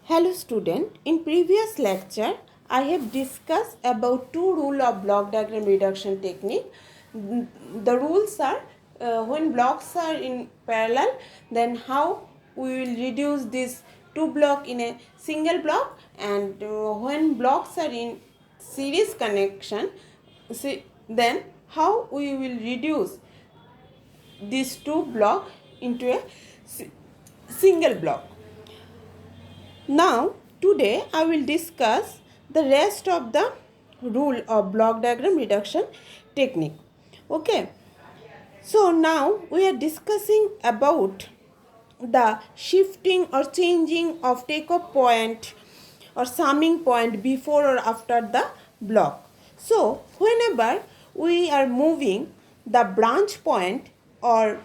Hello student, in previous lecture I have discussed about two rules of block diagram reduction technique. The rules are when blocks are in parallel, then how we will reduce this two block in a single block, and when blocks are in series connection, then how we will reduce these two block into a single block. Now, today I will discuss the rest of the rule of block diagram reduction technique. Okay. So, now we are discussing about the shifting or changing of takeoff point or summing point before or after the block. So, whenever we are moving the branch point or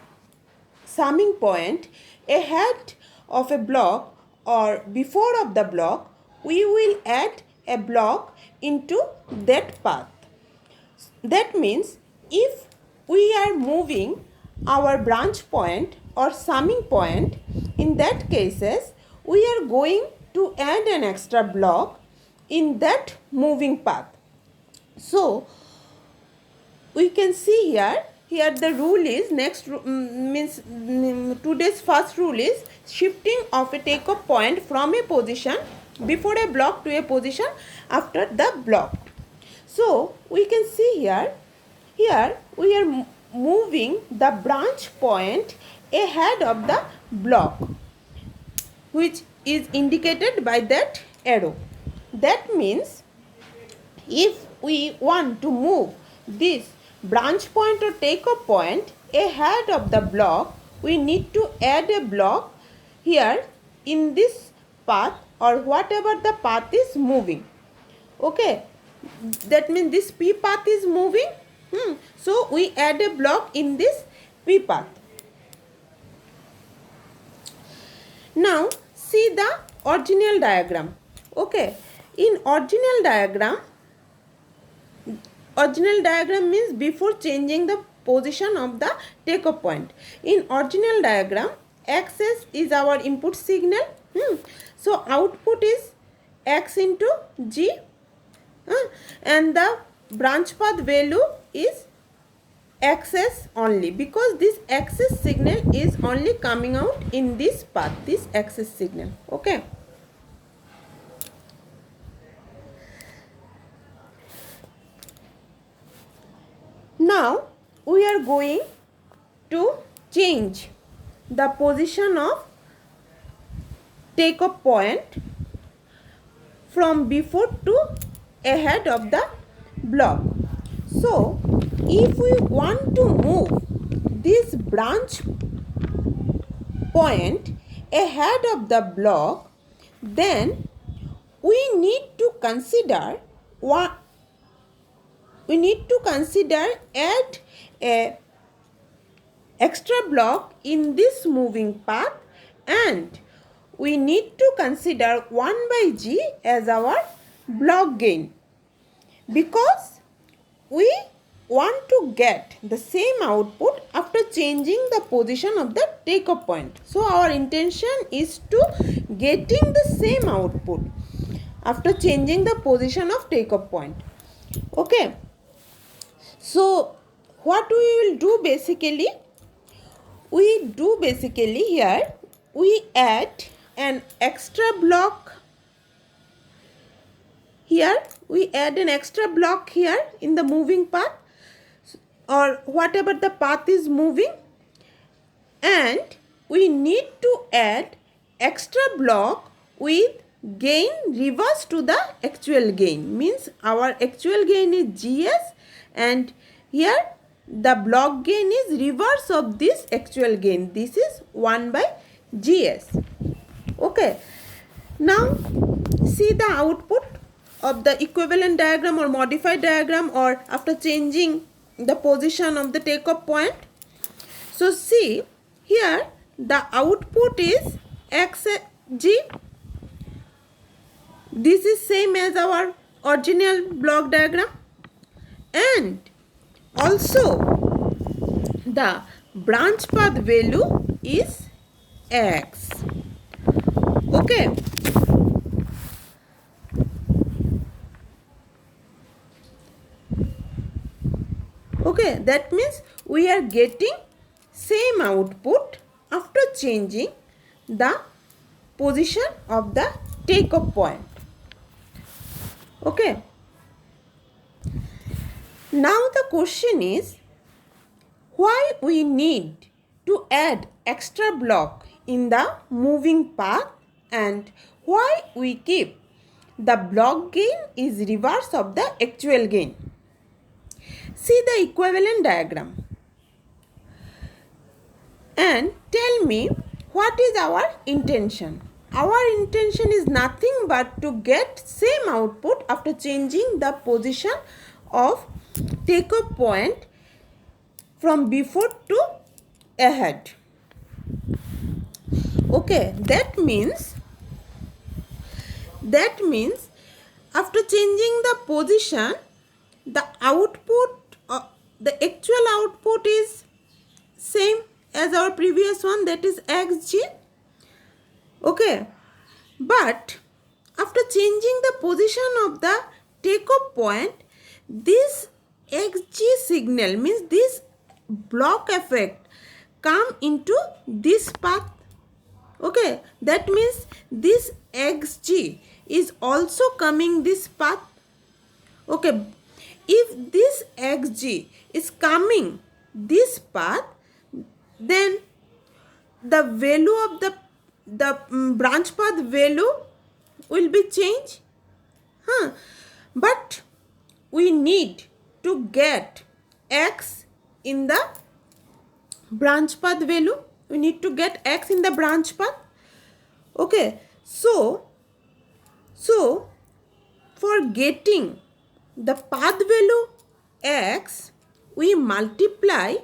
summing point ahead of a block or before of the block, we will add a block into that path. That means if we are moving our branch point or summing point, in that cases we are going to add an extra block in that moving path. So we can see here the rule is today's first rule is shifting of a takeoff point from a position before a block to a position after the block. So we can see here we are moving the branch point ahead of the block, which is indicated by that arrow. That means if we want to move this branch point or takeoff point ahead of the block, we need to add a block here in this path or whatever the path is moving. Okay, that means this P path is moving. So we add a block in this P path. Now see the original diagram. Okay, in original diagram means before changing the position of the takeoff point. In original diagram, axis is our input signal. So output is x into g, and the branch path value is xs only, because this axis signal is only coming out in this path, this axis signal. Okay. Now we are going to change the position of takeoff point from before to ahead of the block. So if we want to move this branch point ahead of the block, then we need to consider add a extra block in this moving path, and we need to consider 1 by g as our block gain, because we want to get the same output after changing the position of the takeoff point. So our intention is to getting the same output after changing the position of takeoff point. Okay. So what we will do basically, here we add an extra block here. We add an extra block here in the moving path or whatever the path is moving, and we need to add extra block with gain reverse to the actual gain. Means our actual gain is GS, and here the block gain is reverse of this actual gain. This is 1 by GS. Okay. Now see the output of the equivalent diagram or modified diagram or after changing the position of the takeoff point. So see here the output is xg. This is same as our original block diagram, and also the branch path value is x. Okay. Okay, that means we are getting same output after changing the position of the takeoff point. Okay. Now the question is, why we need to add extra block in the moving path, and why we keep the block gain is reverse of the actual gain. See the equivalent diagram and tell me what is our intention. Our intention is nothing but to get same output after changing the position of takeoff point from before to ahead. Okay, that means after changing the position, the output, the actual output is same as our previous one, that is xg. Okay, but after changing the position of the takeoff point, this xg signal, means this block effect, come into this path. Okay, that means this xg is also coming this path. Okay, if this xg is coming this path, then the value of the branch path value will be changed. But we need to get x in the branch path value. We need to get x in the branch path. Okay, so for getting the path value x, we multiply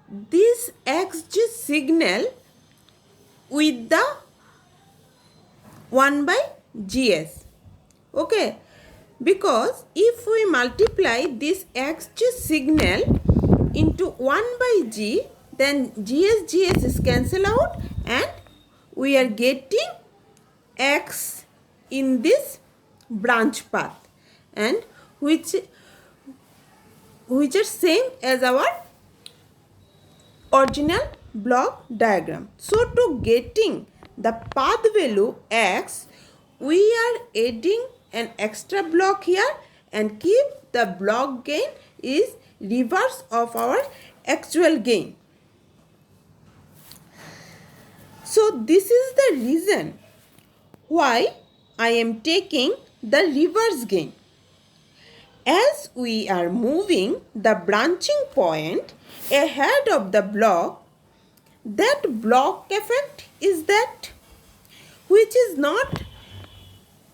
this xg signal with the 1 by gs. Okay, because if we multiply this xg signal into 1 by g, then gs is cancel out and we are getting x in this branch path, and which are same as our original block diagram. So to getting the path value x, we are adding an extra block here and keep the block gain is reverse of our actual gain. So this is the reason why I am taking the reverse gain. As we are moving the branching point ahead of the block, that block effect is that which is not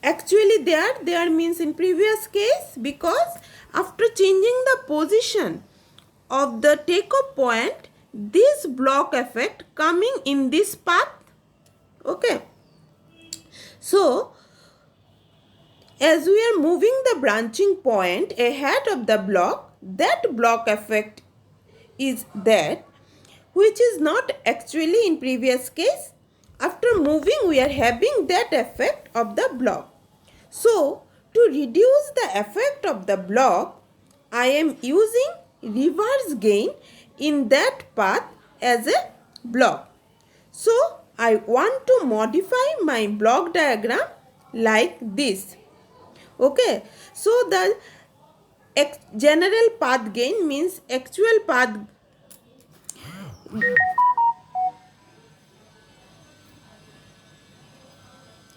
actually there means in previous case, because after changing the position of the takeoff point, this block effect coming in this path. Okay, so as we are moving the branching point ahead of the block, that block effect is that which is not actually in previous case. After moving, we are having that effect of the block. So to reduce the effect of the block, I am using reverse gain in that path as a block. So I want to modify my block diagram like this. Okay, so the general path gain means actual path.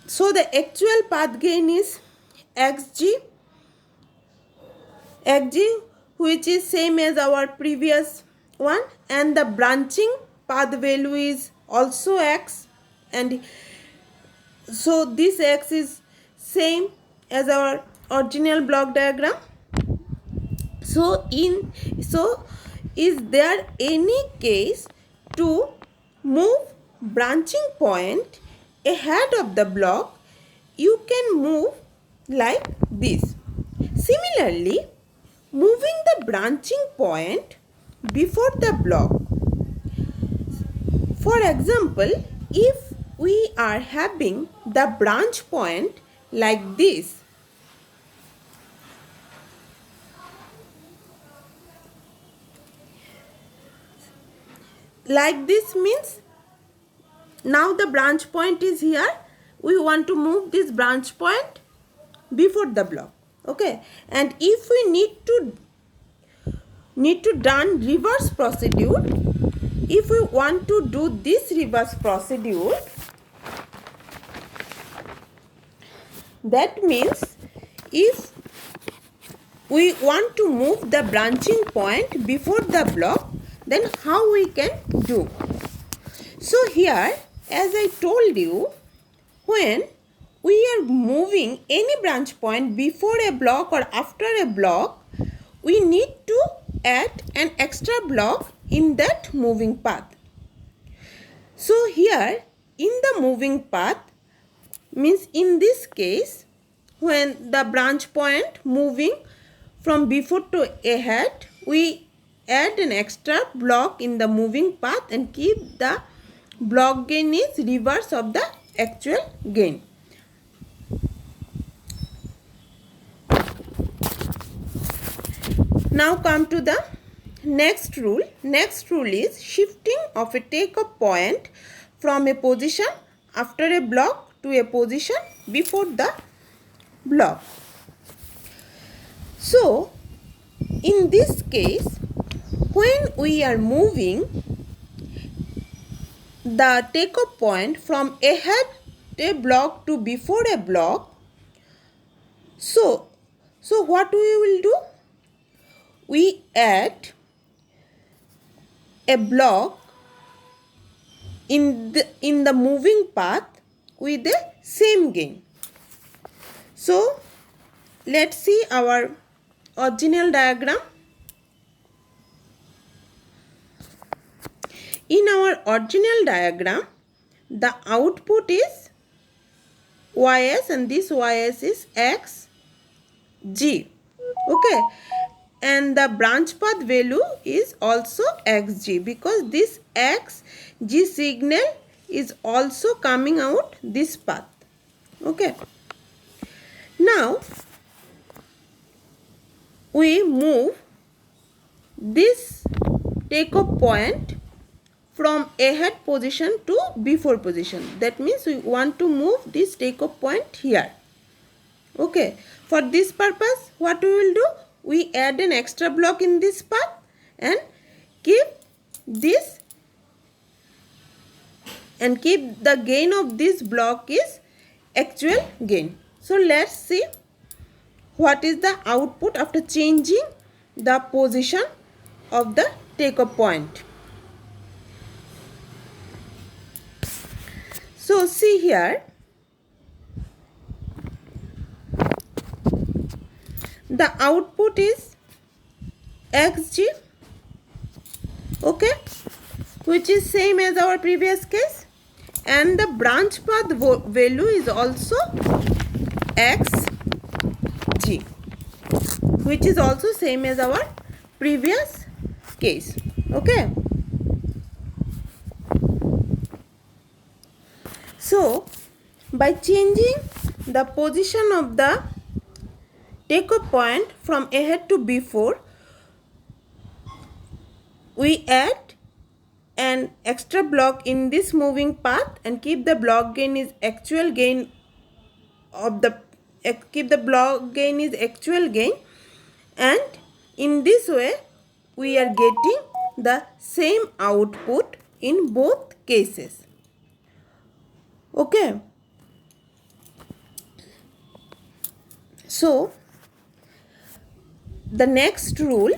So the actual path gain is xg, which is same as our previous one, and the branching path value is also x, and so this x is same as our original block diagram. So is there any case to move branching point ahead of the block? You can move like this. Similarly, moving the branching point before the block. For example, if we are having the branch point like this. Like this means now the branch point is here. We want to move this branch point before the block. Okay, and if we need to done reverse procedure, if we want to do this reverse procedure, that means if we want to move the branching point before the block, then how we can do? So here, as I told you, when we are moving any branch point before a block or after a block, we need to add an extra block in that moving path. So here in the moving path means in this case, when the branch point moving from before to ahead, we add an extra block in the moving path and keep the block gain is reverse of the actual gain. Now come to the next rule. Next rule is shifting of a take-off point from a position after a block to a position before the block. So in this case, when we are moving the take-off point from ahead a block to before a block, so what we will do? We add a block in the moving path with the same gain. So let's see our original diagram. In our original diagram, the output is ys and this ys is xg. Okay, and the branch path value is also xg because this xg signal is also coming out this path. Okay, now we move this take-off point from ahead position to before position. That means we want to move this take-off point here. Okay, for this purpose what we will do? We add an extra block in this path and keep this and keep the gain of this block is actual gain. So let's see what is the output after changing the position of the take-off point. So see here, the output is xg, okay, which is same as our previous case, and the branch path value is also xg, which is also same as our previous case. Okay, so by changing the position of the take-off point from ahead to before, we add an extra block in this moving path and keep the block gain is actual gain of the block gain is actual gain, and in this way we are getting the same output in both cases. Okay, so the next rule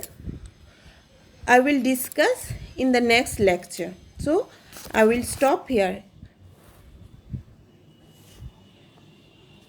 I will discuss in the next lecture. So I will stop here.